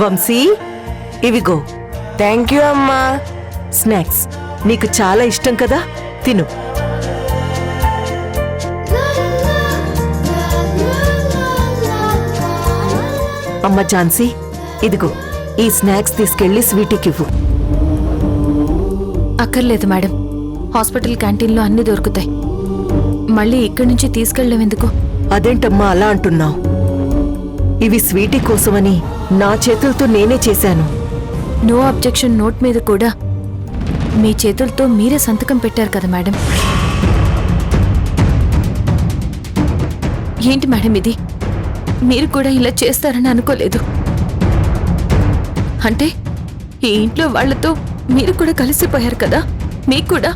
వంశీ, ఇవిగో. Thank you అమ్మా. Snacks నీకు చాలా ఇష్టం కదా, తిను. అమ్మ ఝాన్సీ, ఇదిగో ఈ స్నాక్స్ తీసుకెళ్లి స్వీటీకివ్వు. అక్కర్లేదు మేడం, హాస్పిటల్ క్యాంటీన్లో అన్ని దొరుకుతాయి. మళ్ళీ ఇక్కడి నుంచి తీసుకెళ్ళడం ఎందుకు? అదేంటమ్మా అలా అంటున్నావు? ఇవి స్వీటీ కోసమని నా చేతులతో నేనే చేశాను. నో అబ్జెక్షన్ నోట్ మీద కూడా మీ చేతులతో మీరే సంతకం పెట్టారు కదా మేడం. ఏంటి మేడం ఇది? మీరు కూడా ఇలా చేస్తారని అనుకోలేదు. అంటే ఈ ఇంట్లో వాళ్లతో మీరు కూడా కలిసిపోయారు కదా, మీకు కూడా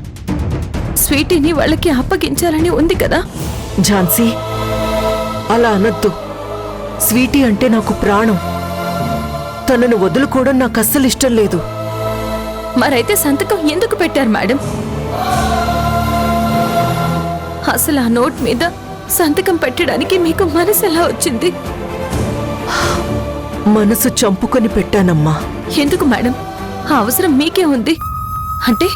స్వీటీని వాళ్ళకి అప్పగించాలని ఉంది కదా. ఝాన్సీ, అలా అనొద్దు. స్వీటీ అంటే నాకు ప్రాణం. తనను వదులుకోవడం నాకు అస్సలు ఇష్టం లేదు. మరైతే సంతకం ఎందుకు పెట్టారు మేడం? అసలు ఆ నోట్ మీద సంతకం పెట్టడానికి మీకు మనసు ఎలా వచ్చింది? మనసు చంపుకొని పెట్టానమ్మా. ఎందుకు మేడం? ఆ అవసరం మీకే ఉంది. అంటే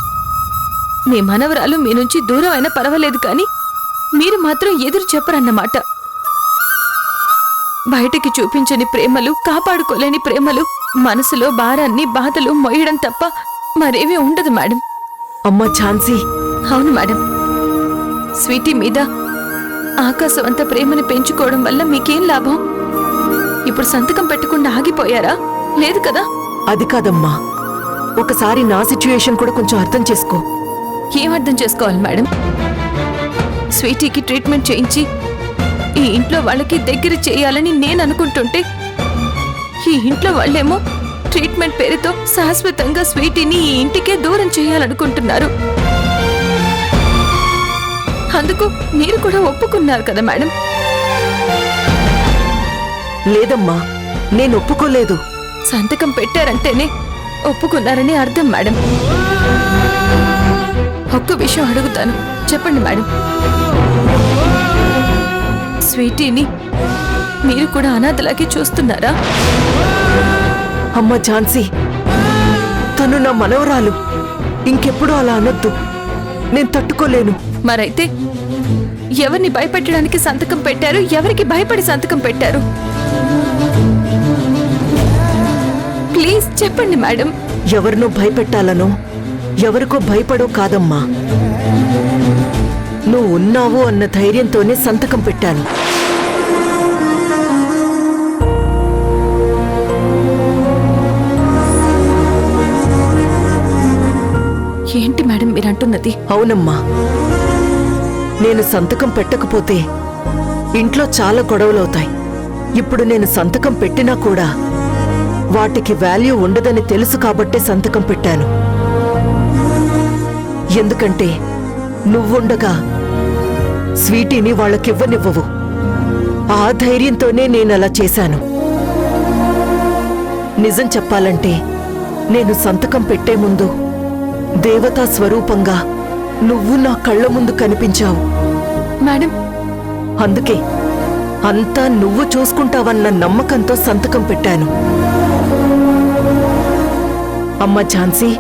మీ మనవరాలు మీ నుంచి దూరం అయినా పర్వాలేదు కానీ మీరు మాత్రం ఎదురు చెప్పరన్నమాట. బయటికి చూపించని ప్రేమలు, కాపాడుకోలేని ప్రేమలు, మనసులో భారాన్ని బాధలు మొయ్యడం తప్ప మరేమీ ఉండదు మేడం. అమ్మా ఝాన్సీ. అవును మేడం, స్వీటీ మీద ఆకాశవంత ప్రేమను పెంచుకోవడం వల్ల మీకేం లాభం? ఇప్పుడు సంతకం పెట్టకుండా ఆగిపోయారా? లేదు కదా. అది కాదమ్మా, ఒకసారి నా సిచ్యుయేషన్ కూడా కొంచెం అర్థం చేసుకో. ఏం అర్థం చేసుకోవాలి మేడం? స్వీటీకి ట్రీట్మెంట్ చేయించి ఈ ఇంట్లో వాళ్ళకి దగ్గర చేయాలని నేను అనుకుంటుంటే ఈ ఇంట్లో వాళ్ళేమో ట్రీట్మెంట్ పేరుతో శాశ్వతంగా స్వీటీని ఈ ఇంటికే దూరం చేయాలనుకుంటున్నారు. అందుకు మీరు కూడా ఒప్పుకున్నారు కదా మేడం. లేదమ్మా, నేను ఒప్పుకోలేదు. సంతకం పెట్టారంటేనే ఒప్పుకున్నారని అర్థం మేడం. ఒక్క విషయం అడుగుతాను, చెప్పండి మేడం. స్వీటీని మీరు కూడా అనాథలాగే చూస్తున్నారా? అమ్మ ఝాన్సీ, తను నా మనవరాలు. ఇంకెప్పుడు అలా అనొద్దు. నేను తట్టుకోలేను. మరైతే ఎవరిని భయపెట్టడానికి సంతకం పెట్టారు? ఎవరికి భయపడి సంతకం పెట్టారు? ప్లీజ్ చెప్పండి మేడం. ఎవరినో భయపెట్టాలనో ఎవరికో భయపడో కాదమ్మా. నువ్వు ఉన్నావు అన్న ధైర్యంతోనే సంతకం పెట్టాను. ఏంటి మేడం మీరంటున్నది? అవునమ్మా, నేను సంతకం పెట్టకపోతే ఇంట్లో చాలా గొడవలవుతాయి. ఇప్పుడు నేను సంతకం పెట్టినా కూడా వాటికి వాల్యూ ఉండదని తెలుసు కాబట్టే సంతకం పెట్టాను. ఎందుకంటే నువ్వుండగా స్వీటీని వాళ్ళకివ్వనివ్వవు. ఆ ధైర్యంతోనే నేనలా చేశాను. నిజం చెప్పాలంటే నేను సంతకం పెట్టే ముందు దేవతా స్వరూపంగా నువ్వు నా కళ్ళ ముందు కనిపించావు మేడం. అందుకే అంతా నువ్వు చూసుకుంటావన్న నమ్మకంతో సంతకం పెట్టాను. అమ్మ ఝాన్సీ,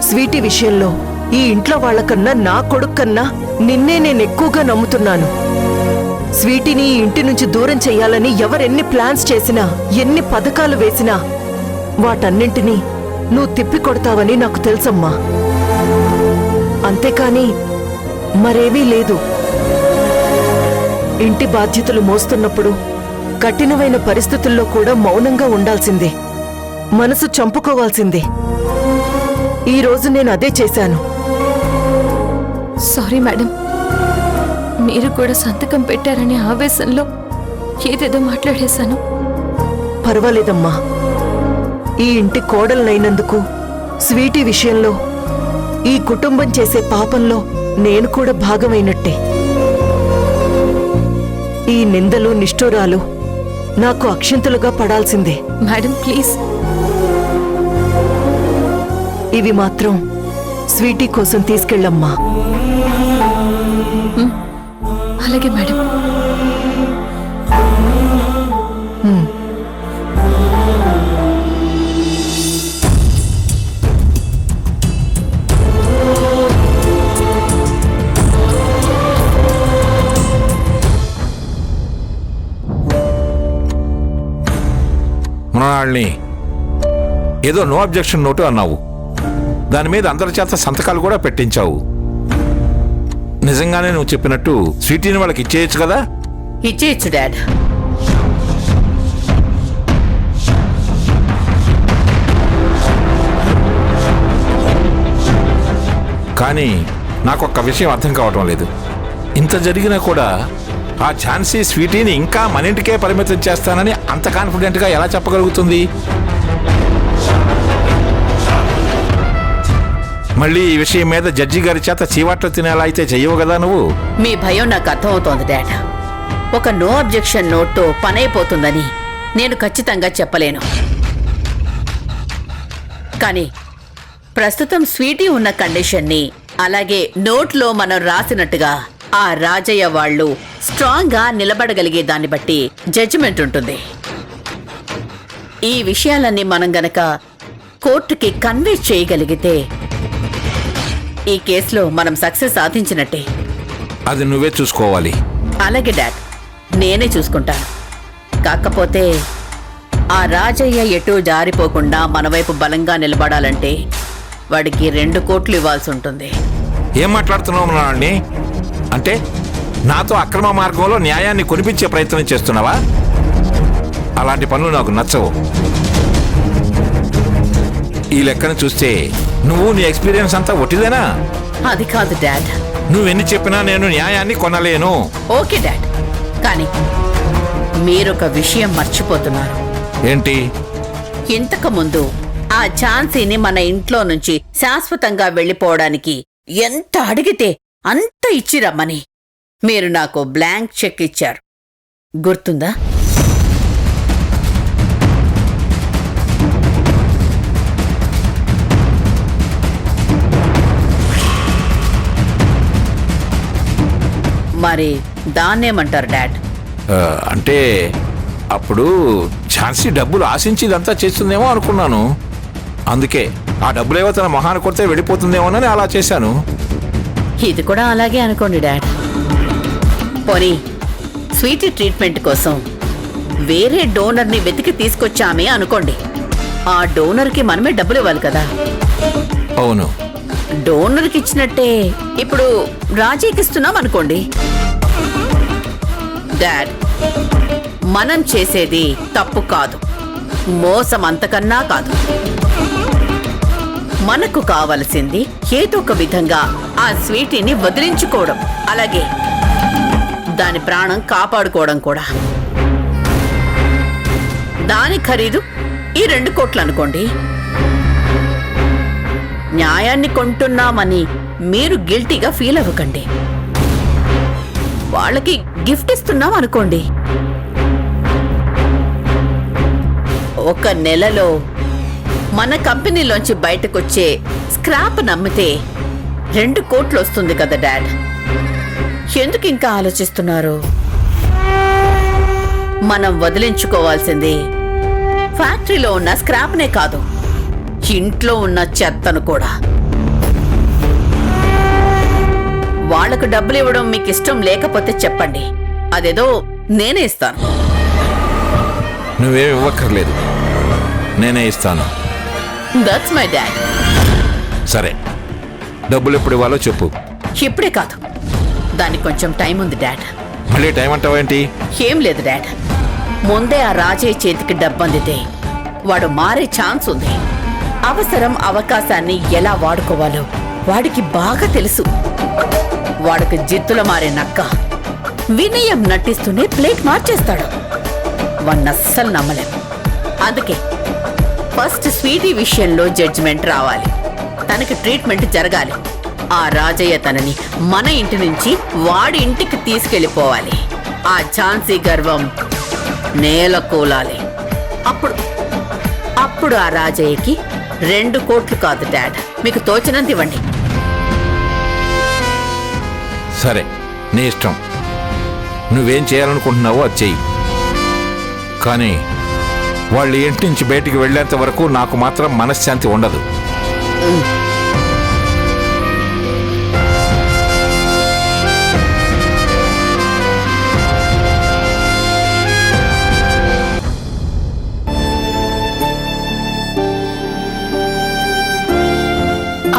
స్వీటీ విషయంలో ఈ ఇంట్లో వాళ్ళకన్నా నా కొడుక్కన్నా నిన్నే నేనెక్కువగా నమ్ముతున్నాను. స్వీటీని ఈ ఇంటి నుంచి దూరం చెయ్యాలని ఎవరెన్ని ప్లాన్స్ చేసినా, ఎన్ని పథకాలు వేసినా వాటన్నింటినీ నువ్వు తిప్పికొడతావని నాకు తెలుసమ్మా. అంతేకాని మరేవీ లేదు. ఇంటి బాధ్యతలు మోస్తున్నప్పుడు కఠినమైన పరిస్థితుల్లో కూడా మౌనంగా ఉండాల్సిందే, మనసు చంపుకోవాల్సిందే. ఈరోజు నేను అదే చేశాను. సారీ మేడం, మీరు కూడా సంతకం పెట్టారనే ఆవేశంలో ఏదేదో మాట్లాడేశాను. పర్వాలేదమ్మా. ఈ ఇంటి కోడలనైనందుకు, స్వీటీ విషయంలో, ఈ కుటుంబం చేసే పాపంలో నేను కూడా భాగమైనట్టే. ఈ నిందలు నిష్ఠూరాలు నాకు అక్షింతలుగా పడాల్సిందే. Madam please. ఇవి మాత్రం స్వీటీ కోసం తీసుకెళ్ళమ్మా. అలాగే మేడం. మృణాళిని, ఏదో నో అబ్జెక్షన్ నోటు అన్నావు. దాని మీద అందరి చేత సంతకాలు కూడా పెట్టించావు. నిజంగానే నువ్వు చెప్పినట్టు స్వీటీని వాళ్ళకి ఇచ్చేయచ్చు కదా? ఇచ్చేయచ్చు డాడ్. కానీ నాకు ఒక్క విషయం అర్థం కావటం లేదు. ఇంత జరిగినా కూడా ఆ ఝాన్సీ స్వీటీని ఇంకా మన ఇంటికే పరిమితం చేస్తానని అంత కాన్ఫిడెంట్గా ఎలా చెప్పగలుగుతుంది? మళ్ళీ ఈ విషయం మీద జడ్జి గారి చేత చీవాట్లు తినేలా అయితే చెయ్యవు కదా నువ్వు? మీ భయం నాకు అర్థమవుతోంది డాడ్. ఒక నో అబ్జెక్షన్ నోట్తో పనైపోతుందని నేను ఖచ్చితంగా చెప్పలేను. కానీ ప్రస్తుతం స్వీటీ ఉన్న కండిషన్ని అలాగే నోట్లో మనం రాసినట్టుగా ఆ రాజయ్య వాళ్ళు స్ట్రాంగ్ గా నిలబడగలిగే దాన్ని బట్టి జడ్జిమెంట్ ఉంటుంది. ఈ విషయాలన్నీ మనం గనక కోర్టుకి కన్వే చేయగలిగితే ఈ కేసులో మనం సక్సెస్ సాధించినట్టే. అది నువ్వే చూసుకోవాలి. అలాగే డాడ్, నేనే చూసుకుంటాను. కాకపోతే ఆ రాజయ్య ఎటూ జారిపోకుండా మన వైపు బలంగా నిలబడాలంటే వాడికి 2 కోట్లు ఇవ్వాల్సి ఉంటుంది. ఏం మాట్లాడుతున్నావు మృణాళిని? అంటే నాతో అక్రమ మార్గంలో న్యాయాన్ని కొనిపించే ప్రయత్నం చేస్తున్నావా? అలాంటి పనులు నాకు నచ్చవు. ఈ లెక్కను చూస్తే నువ్వు నీ ఎక్స్పీరియన్స్ అంతా ఒట్టిదేనా? అది కాదు డాడ్. నువ్వెన్ని చెప్పినా నేను న్యాయాన్ని కొనలేను. ఓకే డాడ్, కానీ మీరొక విషయం మర్చిపోతున్నారు. ఏంటి? ఇంతకు ముందు ఆ ఝాన్సీని మన ఇంట్లో నుంచి శాశ్వతంగా వెళ్ళిపోవడానికి ఎంత అడిగితే అంత ఇచ్చిరమ్మని మీరు నాకు బ్లాంక్ చెక్ ఇచ్చారు, గుర్తుందా? మరి దాన్నేమంటారు డాడ్? అంటే అప్పుడు ఝాన్సీ డబ్బులు ఆశించి ఇదంతా చేస్తుందేమో అనుకున్నాను. అందుకే ఆ డబ్బులేవో తన మొహాన్ని కొడితే వెళ్ళిపోతుందేమోనని అలా చేశాను. ఇది కూడా అలాగే అనుకోండి డాడ్. పోనీ స్వీటీ ట్రీట్మెంట్ కోసం వేరే డోనర్ని వెతికి తీసుకొచ్చామే అనుకోండి. ఆ డోనర్కి మనమే డబ్బులు ఇవ్వాలి కదా. అవును, డోనర్కి ఇచ్చినట్టే ఇప్పుడు రాజీకి ఇస్తున్నాం అనుకోండి. డాడ్, మనం చేసేది తప్పు కాదు, మోసం అంతకన్నా కాదు. మనకు కావలసింది ఏదో ఒక విధంగా ఆ స్వీటీని వదిలించుకోవడం, అలాగే దాని ప్రాణం కాపాడుకోవడం కూడా. దాని ఖరీదు ఈ 2 కోట్లు అనుకోండి. న్యాయాన్ని కొంటున్నామని మీరు గిల్టీగా ఫీల్ అవ్వకండి. వాళ్ళకి గిఫ్ట్ ఇస్తున్నాం అనుకోండి. 1 నెలలో మన కంపెనీలోంచి బయటకొచ్చే స్క్రాప్ నమ్మితే 2 కోట్లు వస్తుంది కదా డాడ్. ఎందుకు ఇంకా ఆలోచిస్తున్నారు? మనం వదిలించుకోవాల్సింది ఫ్యాక్టరీలో ఉన్న స్క్రాప్నే కాదు, ఇంట్లో ఉన్న చెత్తను కూడా. వాళ్లకు డబ్బులు ఇవ్వడం మీకు ఇష్టం లేకపోతే చెప్పండి, అదేదో నేనే ఇస్తాను. నువ్వేమి ఇవ్వక్కర్లేదు, నేనే ఇస్తాను. That's my dad. సరే, డబ్బులు ఎప్పుడు ఇవ్వాలో చెప్పు. ఇప్పుడే కాదు, దానికి కొంచెం టైం ఉంది డాడ్. మళ్ళీ టైం అంటావేంటి? ఏం లేదు డాడ్, ముందే ఆ రాజయ్య చేతికి డబ్బు అందితే వాడు మారే ఛాన్స్ ఉంది. అవసరం అవకాశాన్ని ఎలా వాడుకోవాలో వాడికి బాగా తెలుసు. వాడికి జిత్తుల మారే నక్క వినయం నటిస్తూనే ప్లేట్ మార్చేస్తాడు. వన్నస్సలు నమ్మలేం. అందుకే ఫస్ట్ స్వీటీ విషయంలో జడ్జిమెంట్ రావాలి, తనకి ట్రీట్మెంట్ జరగాలి. ఆ రాజయ్య తనని మన ఇంటి నుంచి వాడి ఇంటికి తీసుకెళ్ళిపోవాలి. ఆ ఝాన్సీ గర్వం నేల కూలాలి. అప్పుడు ఆ రాజయ్యకి 2 కోట్లు కాదు డాడ్, మీకు తోచినంత ఇవ్వండి. సరే, నీ ఇష్టం. నువ్వేం చేయాలనుకుంటున్నావో అది చెయ్యి. కానీ వాళ్ళు ఇంటి నుంచి బయటికి వెళ్ళేంత వరకు నాకు మాత్రం మనశ్శాంతి ఉండదు.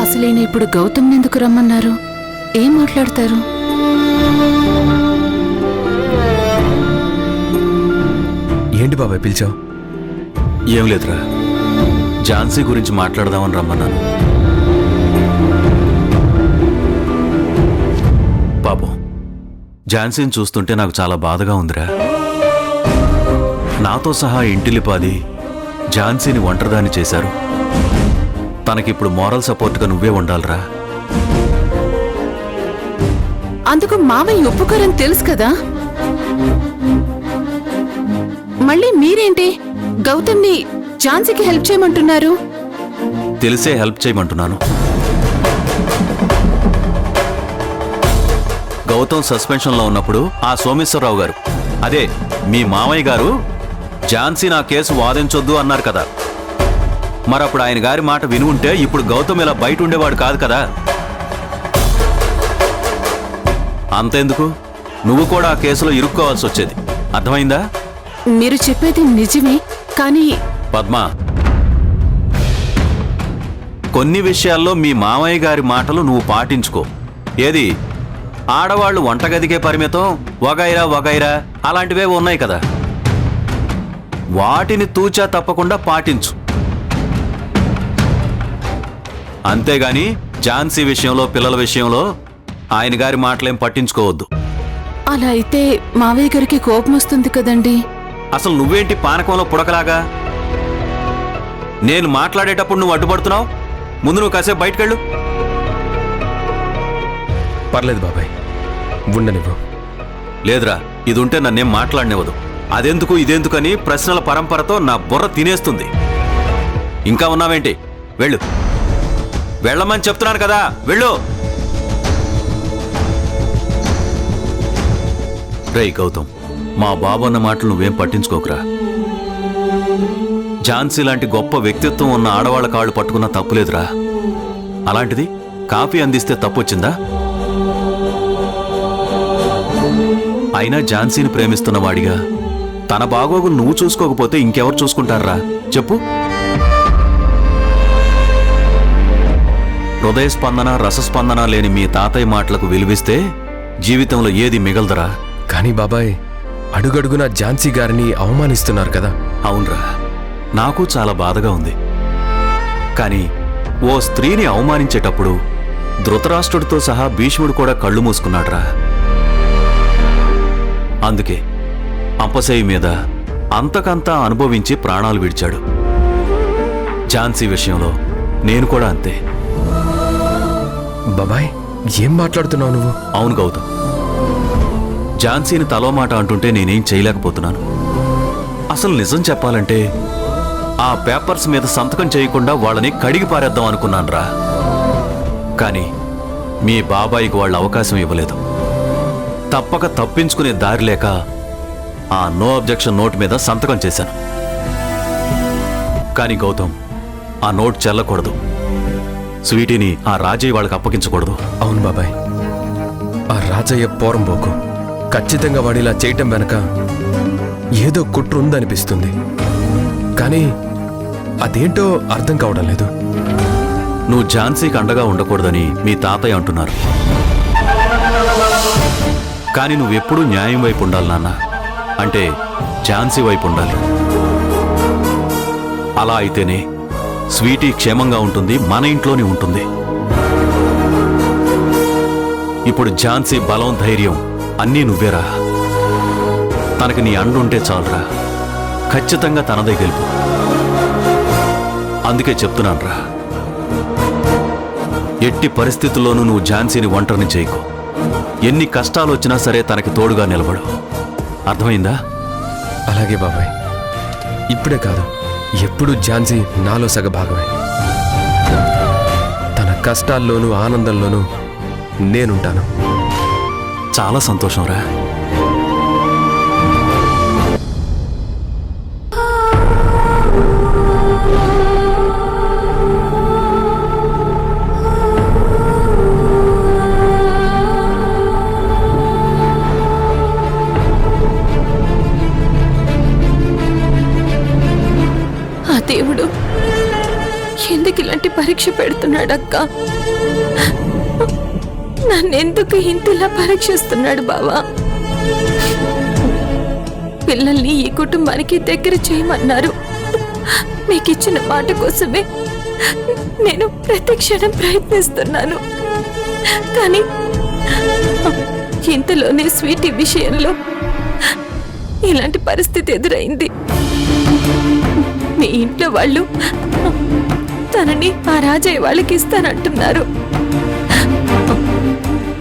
అసలైన ఇప్పుడు గౌతమ్ ఎందుకు రమ్మన్నారు? ఏం మాట్లాడతారు? ఏంటి బాబాయ్ పిలిచావు? ఏం లేదురా, ఝాన్సీ గురించి మాట్లాడదామని రమ్మన్నాను. పాపం ఝాన్సీని చూస్తుంటే నాకు చాలా బాధగా ఉందిరా. నాతో సహా ఇంటిల్లిపాది ఝాన్సీని ఒంటరిదాన్ని చేశారు. తనకిప్పుడు మోరల్ సపోర్ట్గా నువ్వే ఉండాలిరా. అందుకు మావయ్య ఒప్పుకోరని తెలుసు కదా. మళ్ళీ మీరేంటి గౌతమ్ని ఝాన్సీకి హెల్ప్ చేయమంటున్నారు? తెలిసే హెల్ప్ చేయమంటున్నాను. గౌతమ్ సస్పెన్షన్లో ఉన్నప్పుడు ఆ సోమేశ్వరరావు గారు, అదే మీ మామయ్య గారు, ఝాన్సీ నా కేసు వాదించొద్దు అన్నారు కదా. మరప్పుడు ఆయన గారి మాట విని ఉంటే ఇప్పుడు గౌతమ్ ఇలా బయట ఉండేవాడు కాదు కదా. అంతెందుకు, నువ్వు కూడా ఆ కేసులో ఇరుక్కోవాల్సి వచ్చేది. అర్థమైందా? మీరు చెప్పేది నిజమే, కానీ పద్మ, కొన్ని విషయాల్లో మీ మామయ్య గారి మాటలు నువ్వు పాటించుకో. ఏది, ఆడవాళ్లు వంటగదికే పరిమితం, వగైరా వగైరా అలాంటివే ఉన్నాయి కదా, వాటిని తూచా తప్పకుండా పాటించు. అంతేగాని ఝాన్సీ విషయంలో, పిల్లల విషయంలో ఆయన గారి మాటలేం పట్టించుకోవద్దు. అలా అయితే మావయ్య గారికి కోపం వస్తుంది కదండి. అసలు నువ్వేంటి పానకంలో పుడకలాగా? నేను మాట్లాడేటప్పుడు నువ్వు అడ్డుపడుతున్నావు. ముందు నువ్వు కాసేపు బయటకెళ్ళు. పర్లేదు బాబాయ్, ఉండనివ్వు. లేదురా, ఇది ఉంటే నన్నేం మాట్లాడనివ్వదు. అదెందుకు ఇదెందుకని ప్రశ్నల పరంపరతో నా బుర్ర తినేస్తుంది. ఇంకా ఉన్నావేంటి? వెళ్ళు, వెళ్ళమని చెప్తున్నాను కదా, వెళ్ళు. రేయ్ గౌతమ్, మా బాబు అన్న మాటలు నువ్వేం పట్టించుకోకురా. ఝాన్సీ లాంటి గొప్ప వ్యక్తిత్వం ఉన్న ఆడవాళ్ల కాళ్ళు పట్టుకున్నా తప్పులేదురా. అలాంటిది కాఫీ అందిస్తే తప్పొచ్చిందా? అయినా ఝాన్సీని ప్రేమిస్తున్న వాడిగా తన బాగోగులు నువ్వు చూసుకోకపోతే ఇంకెవరు చూసుకుంటారా చెప్పు? హృదయస్పందన, రసస్పందన లేని మీ తాతయ్య మాటలకు విలువిస్తే జీవితంలో ఏది మిగలదరా. కానీ బాబాయ్, అడుగడుగునా ఝాన్సీ గారిని అవమానిస్తున్నారు కదా. అవునరా, నాకు చాలా బాధగా ఉంది. కానీ ఓ స్త్రీని అవమానించేటప్పుడు ధృతరాష్ట్రుడితో సహా భీష్ముడు కూడా కళ్ళు మూసుకున్నాడ్రా. అందుకే అంపశయ్య మీద అంతకంతా అనుభవించి ప్రాణాలు విడిచాడు. ఝాన్సీ విషయంలో నేను కూడా అంతే. బాబాయ్, ఏం మాట్లాడుతున్నావు నువ్వు? అవును గౌతమ్, ఝాన్సీని తలో మాట అంటుంటే నేనేం చేయలేకపోతున్నాను. అసలు నిజం చెప్పాలంటే ఆ పేపర్స్ మీద సంతకం చేయకుండా వాళ్ళని కడిగి పారేద్దాం అనుకున్నానురా. కానీ మీ బాబాయికి వాళ్ళు అవకాశం ఇవ్వలేదు. తప్పక తప్పించుకునే దారి లేక ఆ నో అబ్జెక్షన్ నోట్ మీద సంతకం చేశాను. కానీ గౌతమ్, ఆ నోట్ చెల్లకూడదు. స్వీటీని ఆ రాజయ్య వాళ్ళకి అప్పగించకూడదు. అవును బాబాయ్, ఆ రాజయ్య పోరంబోకు. ఖచ్చితంగా వాడిలా చేయటం వెనక ఏదో కుట్ర ఉందనిపిస్తుంది. కానీ అదేంటో అర్థం కావడం లేదు. నువ్వు ఝాన్సీకి అండగా ఉండకూడదని మీ తాతయ్య అంటున్నారు. కానీ నువ్వెప్పుడూ న్యాయం వైపు ఉండాలి నాన్న. అంటే ఝాన్సీ వైపు ఉండాలి. అలా అయితేనే స్వీటీ క్షేమంగా ఉంటుంది, మన ఇంట్లోనే ఉంటుంది. ఇప్పుడు ఝాన్సీ బలం, ధైర్యం అన్నీ నువ్వేరా. తనకి నీ అండుంటే చాలురా. ఖచ్చితంగా తనదే గెలుపు. అందుకే చెప్తున్నానురా, ఎట్టి పరిస్థితుల్లోనూ నువ్వు ఝాన్సీని ఒంటరిని చేయకు. ఎన్ని కష్టాలు వచ్చినా సరే తనకి తోడుగా నిలబడు. అర్థమైందా? అలాగే బాబాయ్. ఇప్పుడే కాదు, ఎప్పుడు ఝాన్సీ నాలో సగభాగమే. తన కష్టాల్లోనూ ఆనందంలోనూ నేనుంటాను. చాలా సంతోషం రా. ఆ దేవుడు ఎందుకు ఇలాంటి పరీక్ష పెడుతున్నాడక్క? నన్నెందుకు ఇంతలా పరీక్షిస్తున్నాడు బావా? పిల్లల్ని ఈ కుటుంబానికి దగ్గర చేయమన్నారు. మీకిచ్చిన మాట కోసమే నేను ప్రతి క్షణం ప్రయత్నిస్తున్నాను. కానీ ఇంతలోనే స్వీటీ విషయంలో ఇలాంటి పరిస్థితి ఎదురైంది. మీ ఇంట్లో వాళ్ళు తనని ఆ రాజయ్య వాళ్ళకి ఇస్తానంటున్నారు.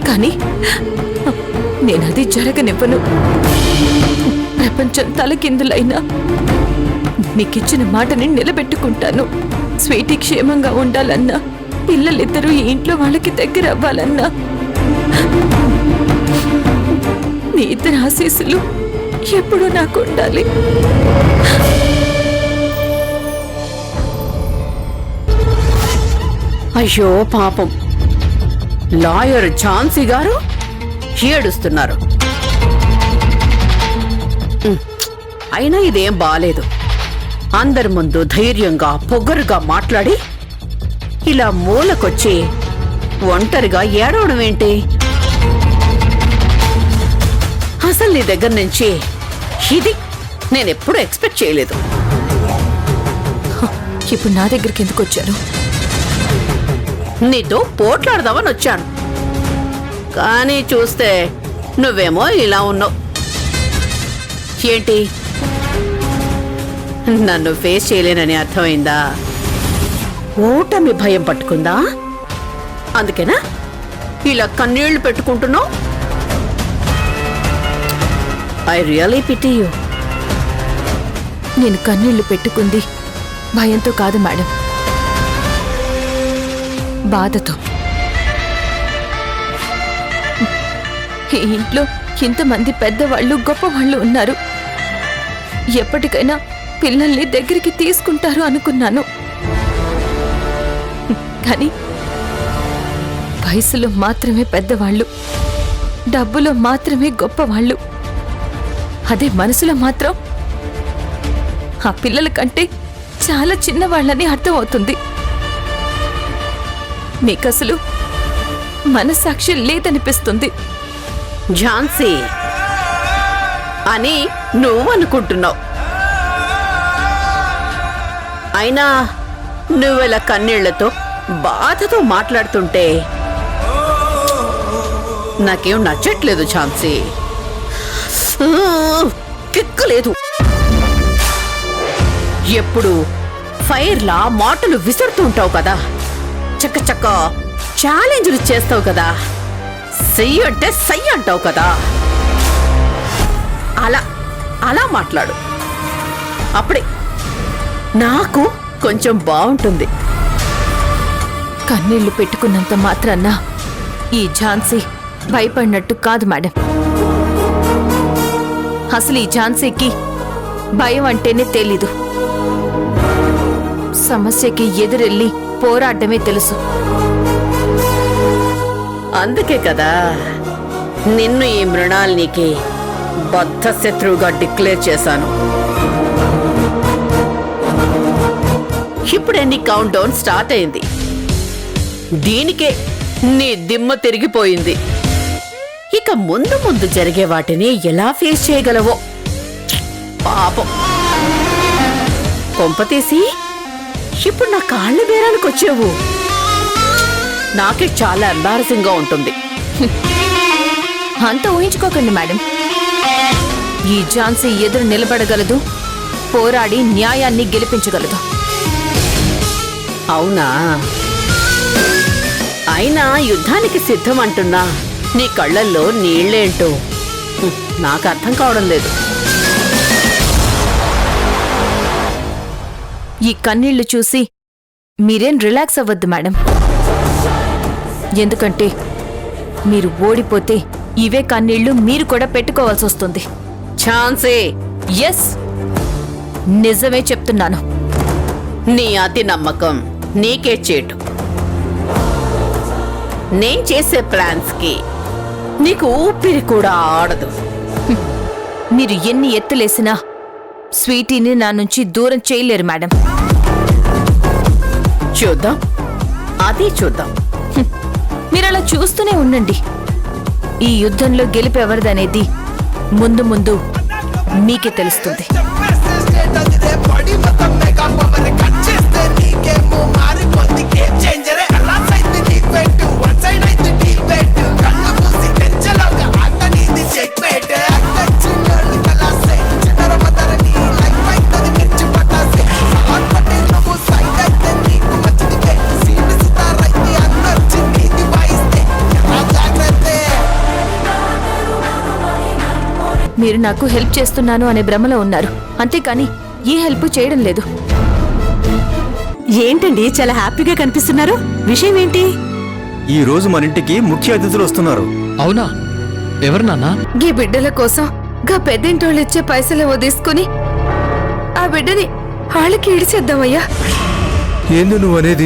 కానీ నేనది జరగనివ్వను. ప్రపంచం తలకిందులైనా నీకిచ్చిన మాటని నిలబెట్టుకుంటాను. స్వీటీ క్షేమంగా ఉండాలన్నా, పిల్లలిద్దరూ ఈ ఇంట్లో వాళ్ళకి దగ్గర అవ్వాలన్నా నీ ఇద్దరు ఆశీస్సులు ఎప్పుడూ నాకు ఉండాలి. అయ్యో పాపం, లాయర్ ఝాన్సీ గారు ఏడుస్తున్నారు. అయినా ఇదేం బాలేదు. అందరి ముందు ధైర్యంగా పొగరుగా మాట్లాడి ఇలా మూలకొచ్చి ఒంటరిగా ఏడవడం ఏంటి? అసలు నీ దగ్గర నుంచి ఇది నేనెప్పుడు ఎక్స్పెక్ట్ చేయలేదు. ఇప్పుడు నా దగ్గరికి ఎందుకు వచ్చారు? నీతో పోట్లాడదామని వచ్చాను, కానీ చూస్తే నువ్వేమో ఇలా ఉన్నావు. ఏంటి, నన్ను ఫేస్ చేయలేనని అర్థమైందా? ఓటమి భయం పట్టుకుందా? అందుకేనా ఇలా కన్నీళ్లు పెట్టుకుంటున్నావు? I really pity you. నేను కన్నీళ్లు పెట్టుకుంది భయంతో కాదు మేడం, బాధతో. ఈ ఇంట్లో ఇంతమంది పెద్దవాళ్ళు గొప్పవాళ్ళు ఉన్నారు. ఎప్పటికైనా పిల్లల్ని దగ్గరికి తీసుకుంటారు అనుకున్నాను. కానీ వయసులో మాత్రమే పెద్దవాళ్ళు, డబ్బులో మాత్రమే గొప్పవాళ్ళు. అదే మనసులో మాత్రం ఆ పిల్లల కంటే చాలా చిన్నవాళ్ళని అర్థమవుతుంది. మీకసలు మనసాక్షి లేదనిపిస్తుంది. ఝాన్సీ అని నువ్వు అనుకుంటున్నావు. అయినా నువ్వెలా కన్నీళ్లతో బాధతో మాట్లాడుతుంటే నాకేం నచ్చట్లేదు ఝాన్సీ. కిక్కలేదు. ఎప్పుడు ఫైర్లా మాటలు విసురుతూ ఉంటావు కదా, చక్క చక్క ఛాలెంజ్లు చేస్తావు కదా, సై అంటే సై అంటావు కదా, అలా అలా మాట్లాడు. అప్పుడే నాకు కొంచెం బాగుంటుంది. కన్నీళ్లు పెట్టుకున్నంత మాత్రాన్న ఈ ఝాన్సీ భయపడినట్టు కాదు మేడం. అసలు ఈ ఝాన్సీకి భయం అంటేనే తెలీదు. సమస్యకి ఎదురెళ్ళి పోరాడమే తెలుసు. అందుకే కదా నిన్ను ఈ మృణాల్నికి బద్ధ శత్రువుగా డిక్లేర్ చేశాను. ఇప్పుడే నీ కౌంట్ డౌన్ స్టార్ట్ అయింది. దీనికే నీ దిమ్మ తిరిగిపోయింది. ఇక ముందు ముందు జరిగే వాటిని ఎలా ఫేస్ చేయగలవో. పాపం, కొంపతీసి ఇప్పుడు నా కాళ్ళ బేరానికి వచ్చేవు. నాకే చాలా ఎంబారసింగ్ గా ఉంటుంది. అంత ఊహించుకోకండి మేడం. ఈ ఝాన్సీ ఎదురు నిలబడగలదు, పోరాడి న్యాయాన్ని గెలిపించగలదు. అవునా? అయినా యుద్ధానికి సిద్ధం అంటున్నా నీ కళ్ళల్లో నీళ్ళేంటో నాకు అర్థం కావడం లేదు. ఈ కన్నీళ్లు చూసి మీరేం రిలాక్స్ అవ్వద్దు మేడం. ఎందుకంటే మీరు ఓడిపోతే ఇవే కన్నీళ్లు మీరు కూడా పెట్టుకోవాల్సి వస్తుంది. ఛాన్సే. ఎస్, నిజమే చెప్తున్నాను. నీ అతి నమ్మకం నీకే చేటు. నేను చేసే ప్లాన్స్ కి నీకు ఊపిరి కూడా ఆడదు. మీరు ఎన్ని ఎత్తులేసినా స్వీటీని నా నుంచి దూరం చేయలేరు మేడం. చూద్దాం, అది చూద్దాం. మీరు అలా చూస్తూనే ఉండండి. ఈ యుద్ధంలో గెలిపెవరిదనేది ముందు ముందు మీకే తెలుస్తుంది. మీరు నాకు హెల్ప్ చేస్తున్నాను అనే భ్రమలో ఉన్నారు, అంతేకాని ఏ హెల్ప్ చేయడం లేదు. ఏంటండి చాలా హ్యాపీగా కనిపిస్తున్నారు? విషయం ఏంటి? ఈ రోజు మన ఇంటికి ముఖ్య అతిథులు వస్తున్నారు. అవునా? ఎవరు నాన్నా? ఈ బిడ్డల కోసం గా పెద్దింటోళ్ళు ఇచ్చే పైసలేవో తీసుకుని ఆ బిడ్డని వాళ్ళకి ఇడిచేద్దామయ్యా. ఏంది నువ్వు అనేది?